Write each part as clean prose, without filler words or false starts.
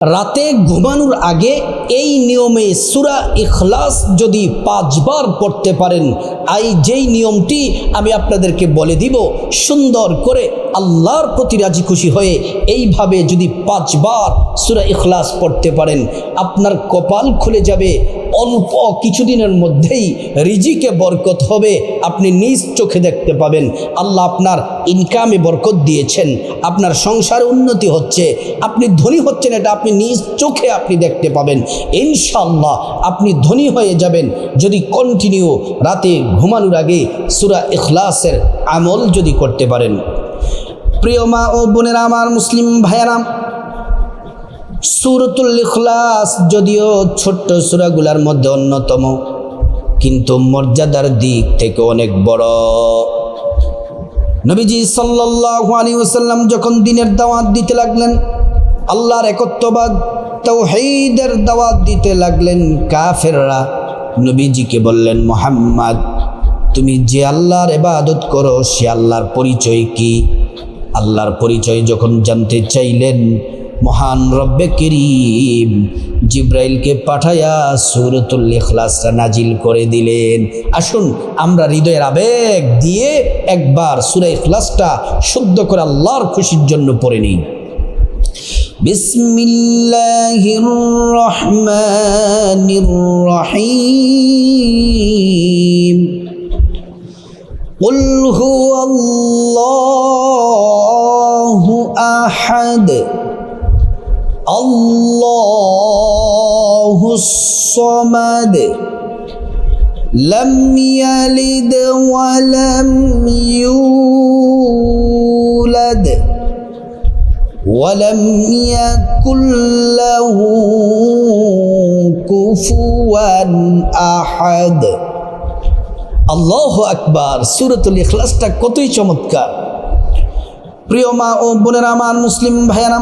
রাতে ঘুমানোর আগে এই নিয়মে সূরা ইখলাস যদি 5 বার পড়তে পারেন, যেই নিয়মটি আমি আপনাদেরকে বলে দিব, সুন্দর করে আল্লাহর প্রতি রাজি খুশি হয়ে এইভাবে যদি 5 বার সূরা ইখলাস পড়তে পারেন, আপনার কপাল খুলে যাবে। অল্প কিছুদিনের মধ্যেই রিজিকে বরকত হবে, আপনি নিজ চোখে দেখতে পাবেন। আল্লাহ আপনার ইনকামে বরকত দিয়েছেন, আপনার সংসারে উন্নতি হচ্ছে, আপনি ধনী হচ্ছেন, এটা আপনি নিজ চোখে আপনি দেখতে পাবেন। ইনশাআল্লাহ আপনি ধনী হয়ে যাবেন যদি কন্টিনিউ রাতে ঘুমানোর আগে সূরা ইখলাসের আমল যদি করতে পারেন। প্রিয় মা ও বোনেরা আমার, মুসলিম ভাইয়েরা, সূরাতুল ইখলাস যদিও ছোট্ট সূরাগুলোর মধ্যে অন্যতম, কিন্তু মর্যাদার দিক থেকে অনেক বড়। নবীজি সাল্লাল্লাহু আলাইহি ওয়াসাল্লাম যখন দ্বীনের দাওয়াত দিতে লাগলেন, আল্লাহর একত্ববাদ তাওহীদের দাওয়াত দিতে লাগলেন, কাফেররা নবীজিকে বললেন, মুহাম্মদ তুমি যে আল্লাহর ইবাদত করো সে আল্লাহর পরিচয় কি? আল্লাহর পরিচয় যখন জানতে চাইলেন, মহান রব্বে করিম জিব্রাইলকে পাঠায়া সূরাতুল ইখলাসটা নাজিল করে দিলেন। আসুন আমরা হৃদয়ের আবেগ দিয়ে একবার সূরা ইখলাসটা শুদ্ধ করে আল্লাহর খুশির জন্য পড়ে নিই। বিসমিল্লাহির রহমানির রহিম। কুল হুয়াল্লাহু আহাদ আল্লাহুস সামাদ লাম ইয়ালিদ ওয়া লাম ইউলাদ ওয়া লাম ইয়াকুল লাহু কুফুয়ান আহাদ। আল্লাহু আকবার। সূরাতুল ইখলাসটা কতই চমৎকার। প্রিয় মা ও বোনেরা আমার, মুসলিম ভাইয়েরা,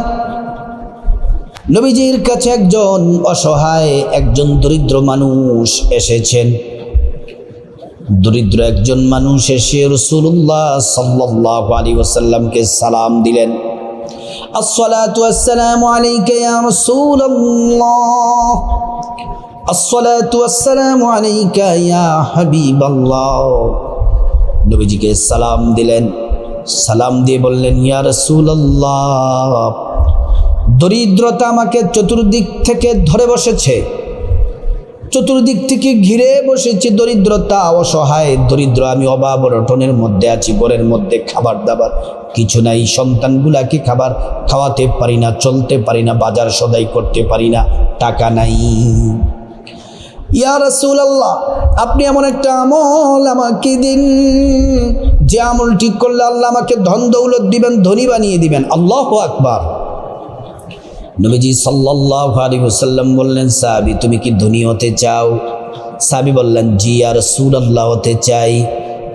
নবীজির কাছে একজন অসহায়, একজন দরিদ্র মানুষ এসেছেন। দরিদ্র একজন মানুষ এসে রাসূলুল্লাহ সাল্লাল্লাহু আলাইহি ওয়াসাল্লামকে সালাম দিলেন। আসসালাতু ওয়াসসালামু আলাইকা ইয়া রাসূলুল্লাহ, আসসালাতু ওয়াসসালামু আলাইকা ইয়া হাবিবাল্লাহ। নবীজিকে সালাম দিলেন, সালাম দিয়ে বললেন, ইয়া রাসূলুল্লাহ, দরিদ্রতা আমাকে চতুর্দিক থেকে ধরে বসেছে, চতুর্দিক থেকে ঘিরে বসেছে দরিদ্রতা, অসহায় দরিদ্র, আমি অভাব অনটনের মধ্যে আছি, ঘরের মধ্যে খাবার দাবার কিছু নাই, সন্তানগুলাকে খাবার খাওয়াতে পারি না, চলতে পারি না, বাজার সদাই করতে পারি না, টাকা নাই। ইয়া রাসূলুল্লাহ, আপনি এমন একটা আমল আমাকে দিন যে আমল ঠিক করলে আল্লাহ আমাকে ধন দৌলত দিবেন, ধনী বানিয়ে দিবেন। আল্লাহু আকবার। নবীজি সাল্লাল্লাহু আলাইহি ওয়াসাল্লাম বললেন, সাহাবী তুমি কি ধনী হতে চাও? সাহাবী বললেন, জি ইয়া রাসূলুল্লাহ, হতে চাই।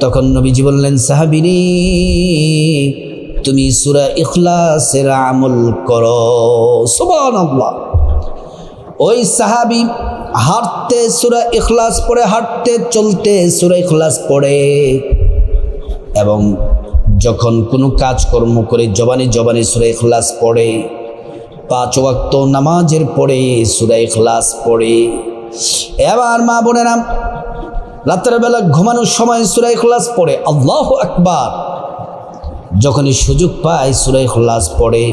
তখন নবীজি বললেন, সাহাবী রে, তুমি সূরা ইখলাসের আমল করো। সুবহানাল্লাহ। ওই সাহাবী হাঁটতে সূরা ইখলাস পড়ে, হাঁটতে চলতে সূরা ইখলাস পড়ে, এবং যখন কোনো কাজকর্ম করে জবানে জবানে সূরা ইখলাস পড়ে, 5 ওয়াক্ত নামাজের পরে সূরা ইখলাস পড়ে। এবার মা বোনেরা, রাতের বেলা ঘুমানোর সময় সূরা ইখলাস পড়ে। আল্লাহু আকবার। যখনই সুযোগ পায় সূরা ইখলাস পড়ে।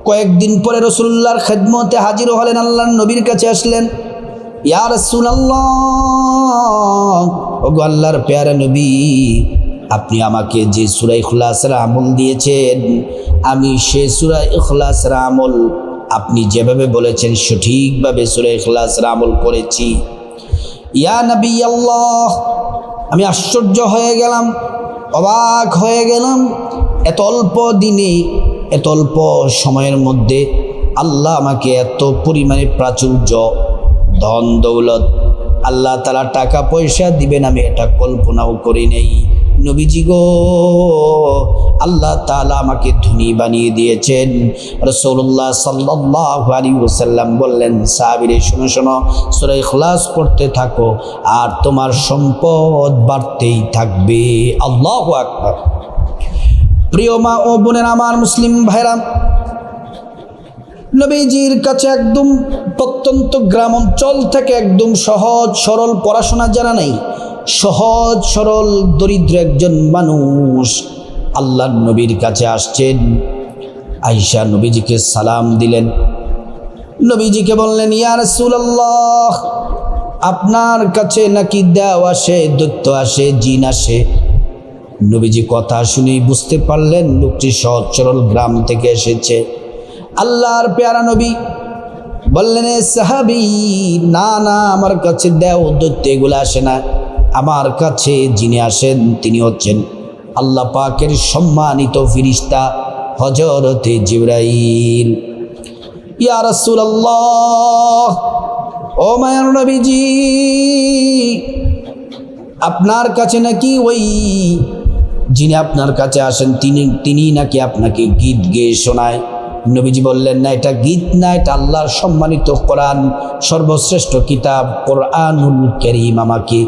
কয়েকদিন পরে রাসূলুল্লাহর খেদমতে হাজির হলেন, আল্লাহর নবীর কাছে আসলেন, ইয়া রাসূলুল্লাহ, ওগো আল্লাহর প্যারা নবী, আপনি আমাকে যে সূরা ইখলাসের আমল দিয়েছেন, আমি সে সূরা ইখলাসের আমল আপনি যেভাবে বলেছেন সঠিকভাবে সূরা ইখলাসের আমল করেছি। ইয়া নবী আল্লাহ, আমি আশ্চর্য হয়ে গেলাম, অবাক হয়ে গেলাম, এত অল্প দিনে, এত অল্প সময়ের মধ্যে আল্লাহ আমাকে এত পরিমাণে প্রাচুর্য, ধন দৌলত, আল্লাহ তাআলা টাকা পয়সা দিবেন আমি এটা কল্পনাও করি নাই। নবীজি গো, আল্লাহ তাআলা আমাকে ধনী বানিয়ে দিয়েছেন। রাসূলুল্লাহ সাল্লাল্লাহু আলাইহি ওয়াসাল্লাম বললেন, সাহাবীরে শোনো শোনো, সূরা ইখলাস পড়তে থাকো আর তোমার সম্পদ বাড়তেই থাকবে। আল্লাহু আকবার। প্রিয় মা ও বোনেরা আমার, মুসলিম ভাইরা, নবীজির কাছে একদম প্রত্যন্ত গ্রাম অঞ্চল থেকে একদম সহজ সরল, পড়াশোনা জানা নাই, সহজ সরল দরিদ্র একজন মানুষ আল্লাহর নবীর কাছে আসছেন। আয়েশা নবীজিকে সালাম দিলেন। নবীজিকে বললেন, ইয়া রাসূলুল্লাহ, আপনার কাছে নাকি দেও আসে, দৈত্য আসে, জিন আসে? নবীজি কথা শুনেই বুঝতে পারলেন লোকটি সহজ সরল গ্রাম থেকে এসেছে। আল্লাহর পেয়ারা নবী বললেন, এ সাহাবী, না না, আমার কাছে দেও দৈত্য এগুলো আসে না, আমার কাছে যিনি আসেন তিনি হচ্ছেন আল্লাহ পাকের সম্মানিত ফেরেশতা হযরতে জিবরাইল। ইয়া রাসূলুল্লাহ, ও মায়ার নবীজি, আপনার কাছে নাকি ওই যিনি আপনার কাছে আসেন তিনি নাকি আপনাকে গীত গেয়ে শোনায়। নবীজি বললেন, না, এটা গীত না, এটা আল্লাহর সম্মানিত কোরআন, সর্বশ্রেষ্ঠ কিতাব কোরআনুল কারীম আমাকে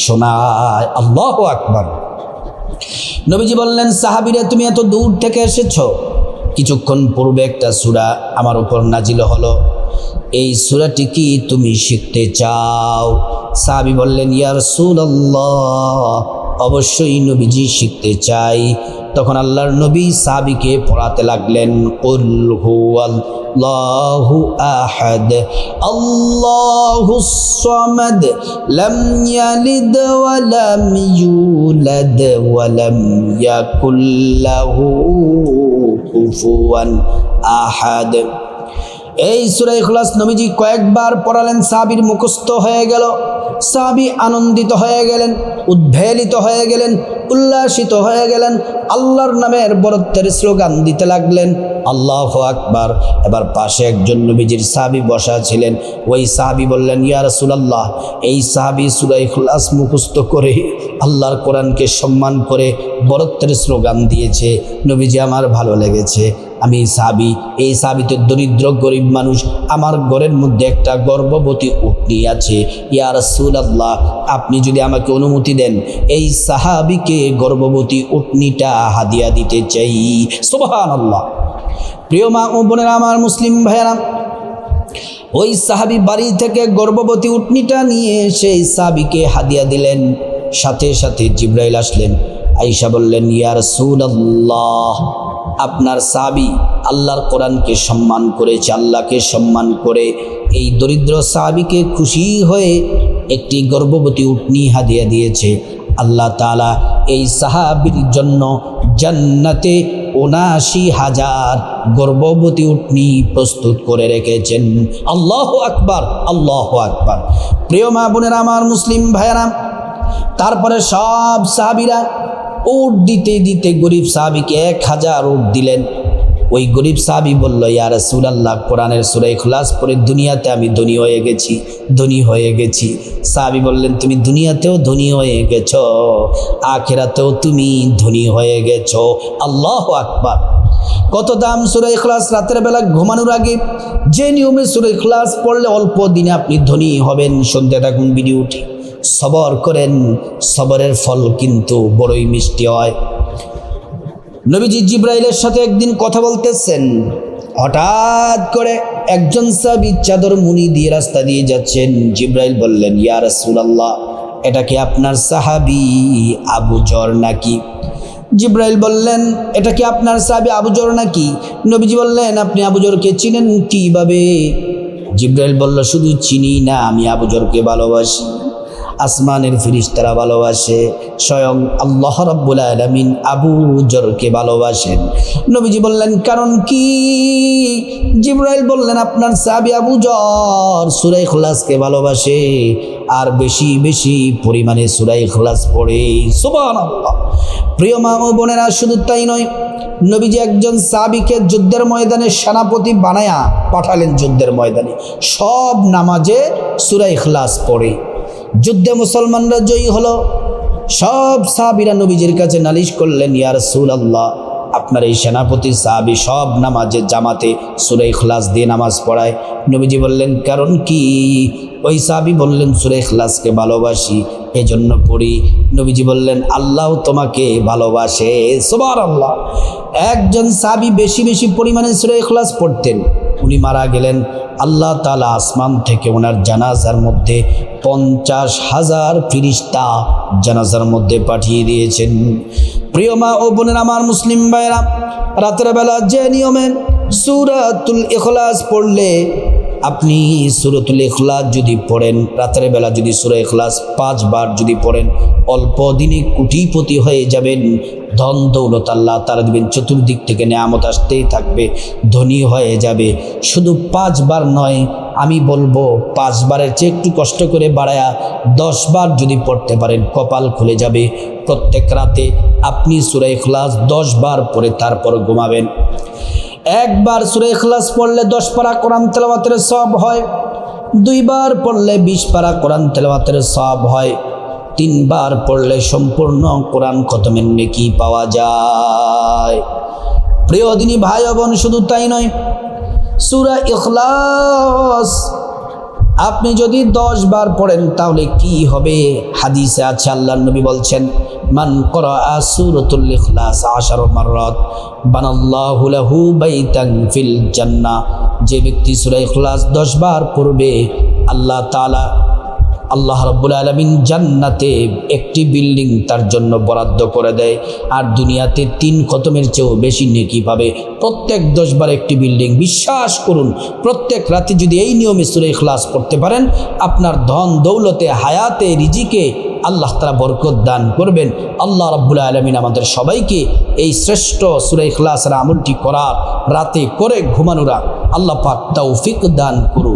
শোনায়। আল্লাহু আকবার। নবীজি বললেন, সাহাবীরা, তুমি এত দূর থেকে এসেছো, কিছুক্ষণ পূর্বে একটা সূরা আমার উপর নাজিল হলো, এই সূরাটি কি তুমি শিখতে চাও? সাহাবী বললেন, ইয়া রাসূলুল্লাহ, অবশ্যই নবীজি, শিখতে চাই। তখন আল্লাহর নবী সাহাবীকে পড়াতে লাগলেন, কুল হুয়াল্লাহু আহাদ, আল্লাহুস সামাদ, লাম ইয়ালিদ ওয়া লাম ইউলাদ ওয়া লাম ইয়াকুল লাহু কুফুয়ান আহাদ। এই সূরা ইখলাস নবীজি কয়েকবার পড়ালেন, সাহাবীর মুখস্থ হয়ে গেল। সাহাবী আনন্দিত হয়ে গেলেন, উদ্বেলিত হয়ে গেলেন, উল্লাসিত হয়ে গেলেন, আল্লাহর নামের বরত্বের স্লোগান দিতে লাগলেন, আল্লাহু আকবার। এবার পাশে একজন নবীজির সাহাবী বসা ছিলেন। ওই সাহাবী বললেন, ইয়া রাসূলুল্লাহ, এই সাহাবী সূরা ইখলাস মুখস্থ করে আল্লাহর কোরআনকে সম্মান করে বরত্বের স্লোগান দিয়েছে, নবীজি, আমার ভালো লেগেছে। আমি সাহাবী, এই সাহাবীতে দরিদ্র গরিব মানুষ, আমার ঘরের মধ্যে একটা গর্ভবতী উটনি আছে। ইয়া রাসূলুল্লাহ, আপনি যদি আমাকে অনুমতি দেন, এই সাহাবীকে গর্ভবতী উটনিটা হাদিয়া দিতে চাই। সুবহানাল্লাহ। প্রিয় মা ও বোনেরা, আমার মুসলিম ভাইয়েরা, ওই সাহাবী বাড়ি থেকে গর্ভবতী উটনিটা নিয়ে সেই সাহাবীকে হাদিয়া দিলেন। সাথে সাথে জিবরাইল আসলেন। আয়েশা বললেন, ইয়া রাসূলুল্লাহ, আপনার সাহাবী আল্লাহর কোরআনকে সম্মান করেছে, আল্লাহকে সম্মান করে এই দরিদ্র সাহাবীকে খুশি হয়ে একটি গর্ভবতী উটনি হাদিয়া দিয়েছে। আল্লাহ তাআলা এই সাহাবীর জন্য জান্নাতে ৭৯,০০০ গর্ভবতী উটনি প্রস্তুত করে রেখেছেন। আল্লাহু আকবার, আল্লাহু আকবার। প্রিয় মা বোনেরা, আমার মুসলিম ভাইয়েরা, তারপরে সব সাহাবীরা উট দিতে দিতে গরিব সাহাবীকে ১,০০০ উট দিলেন। ওই গরিব সাহাবী বলল, ইয়া রাসূলুল্লাহ, কোরআনের সূরা ইখলাস পড়ে দুনিয়াতে আমি ধনী হয়ে গেছি, ধনী হয়ে গেছি। সাহাবী বললেন, তুমি দুনিয়াতেও ধনী হয়ে গেছো, আখিরাতেও তুমি ধনী হয়ে গেছো। আল্লাহু আকবার। কত দাম সূরা ইখলাস! রাতের বেলা ঘুমানোর আগে যে নিয়মে সূরা ইখলাস পড়লে অল্প দিনে আপনি ধনী হবেন। শুনতে থাকুন ভিডিওটি, সবর করেন, সবরের ফল কিন্তু বড়ই মিষ্টি হয়। নবীজি জিবরাইলের সাথে একদিন কথা বলতেছেন, হঠাৎ করে একজন সাহাবী চাদর মুনি দিয়ে রাস্তা দিয়ে যাচ্ছেন। জিবরাইল বললেন, ইয়া রাসূলুল্লাহ, এটা কি আপনার সাহাবী আবু যর নাকি? জিবরাইল বললেন, এটা কি আপনার সাহাবী আবু যর নাকি? নবীজি বললেন, আপনি আবু যরকে চিনেন কিভাবে? জিবরাইল বলল, শুধু চিনি না, আমি আবু যরকে ভালোবাসি। আসমানের ফেরেশতারা ভালোবাসে, স্বয়ং আল্লাহ রাব্বুল আলামিন আবু যরকে ভালোবাসেন। নবীজি বললেন, কারণ কি? জিবরাইল বললেন, আপনার সাহাবী আবু যর সূরা ইখলাসকে ভালোবাসে আর বেশি বেশি পরিমাণে সূরা ইখলাস পড়ে। সুবহানাল্লাহ। প্রিয় মা ও বোনেরা, শুধু তাই নয়, নবীজি একজন সাহাবীকে যুদ্ধের ময়দানে সেনাপতি বানায়া পাঠালেন। যুদ্ধের ময়দানে সব নামাজে সূরা ইখলাস পড়ে। যুদ্ধে মুসলমানরা জয়ী হলো। সব সাহাবীরা নবীজির কাছে নালিশ করলেন, ইয়া রাসূলুল্লাহ, আপনার এই সেনাপতি সাহাবী সব নামাজে জামাতে সূরা ইখলাস দিয়ে নামাজ পড়ায়। নবীজি বললেন, কারণ কি? ওই সাহাবী বললেন, সূরা ইখলাসকে ভালোবাসি, এজন্য পড়ি। নবীজি বললেন আল্লাহ তোমাকে ভালোবাসে, সুবহানাল্লাহ। একজন সাহাবী বেশি বেশি পরিমাণে সূরা ইখলাস পড়তেন, উনি মারা গেলেন। আল্লাহ তাআলা আসমান থেকে ওনার জানাজার মধ্যে 50,000 ফেরেশতা জানাজার মধ্যে পাঠিয়ে দিয়েছেন। প্রিয় মা ও বোনেরা আমার, মুসলিম ভাইরা, রাতের বেলা যে নিয়মে সূরাতুল ইখলাস পড়লে, আপনি সূরাতুল ইখলাস যদি পড়েন, রাতের বেলা যদি সূরা ইখলাস 5 বার যদি পড়েন, অল্প দিনে কোটিপতি হয়ে যাবেন। ধন দৌলত আল্লাহ তাআলা দিবেন, চতুর্দিক থেকে নেয়ামত আসতেই থাকবে, ধনী হয়ে যাবে। শুধু 5 বার নয়, আমি বলবো 5 বারের চেয়ে একটু কষ্ট করে বাড়ায়া 10 বার যদি পড়তে পারেন, কপাল খুলে যাবে। প্রত্যেক রাতে আপনি সূরা ইখলাস 10 বার পড়ে তারপর ঘুমাবেন। একবার সূরা ইখলাস পড়লে 10 পারা কোরআন তেলাওয়াতের সওয়াব হয়, 2 বার পড়লে 20 পারা কোরআন তেলাওয়াতের সওয়াব হয়, 3 বার পড়লে সম্পূর্ণ কোরআন খতমের নেকি পাওয়া যায়। প্রিয় দিনী ভাই ও বোন, শুধু তাই নয়, সূরা ইখলাস আপনি যদি 10 বার পড়েন তাহলে কি হবে? হাদিসে আছে, আল্লাহর নবী বলছেন, মান ক্বারাআ সূরাতুল ইখলাস 10 মাররাত বানাল্লাহু লাহু বাইতান ফিল জান্নাহ। যে ব্যক্তি সূরা ইখলাস 10 বার পড়বে, আল্লাহ রাব্বুল আলামিন জান্নাতে একটি বিল্ডিং তার জন্য বরাদ্দ করে দেয়। আর দুনিয়াতে 3 খতমের চেয়েও বেশি নেকি পাবে। প্রত্যেক 10 বার একটি বিল্ডিং। বিশ্বাস করুন, প্রত্যেক রাতে যদি এই নিয়মে সূরা ইখলাস পড়তে পারেন, আপনার ধন দৌলতে, হায়াতে, রিজিকে আল্লাহ তাআলা বরকত দান করবেন। আল্লাহ রাব্বুল আলামিন আমাদের সবাইকে এই শ্রেষ্ঠ সূরা ইখলাসের আমলটি করার, রাতে করে ঘুমানোর আল্লাহ পাক তৌফিক দান করুন।